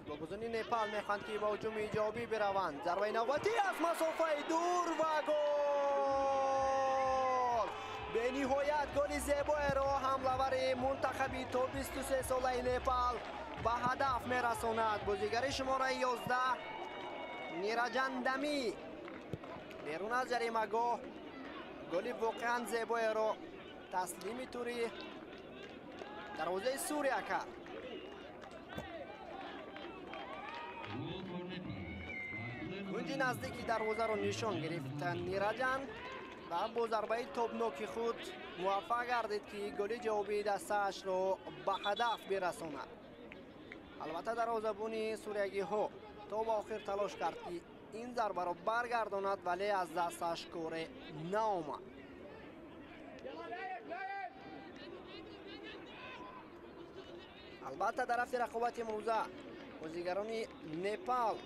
فوتبالگزینی نپال میخواند که با هجوم ایجابی بروند. ضربه نوبتی از مسافه دور و گل. به نهایت گل زیبایی را حمله‌ور منتخب توپ 23 ساله نپال به هدف میرساند. بازیگر شماره 11 نیراجان دمی بیرون از جریمه‌گاه گل واقعا زیبایی را تسلیم توری دروازه سوریه کرد. کنج نزدیکی دروازه را نشان گرفت نیراجان و با ضربه تابناک خود موفق گردید که گل جوابی دستش را به هدف برساند. البته دروازه‌بان سوریگی ها تا به آخر تلاش کرد که این ضربه را برگرداند ولی از دستش کار نآمد. البته در هفته رقابت امروزه بازیگران نپال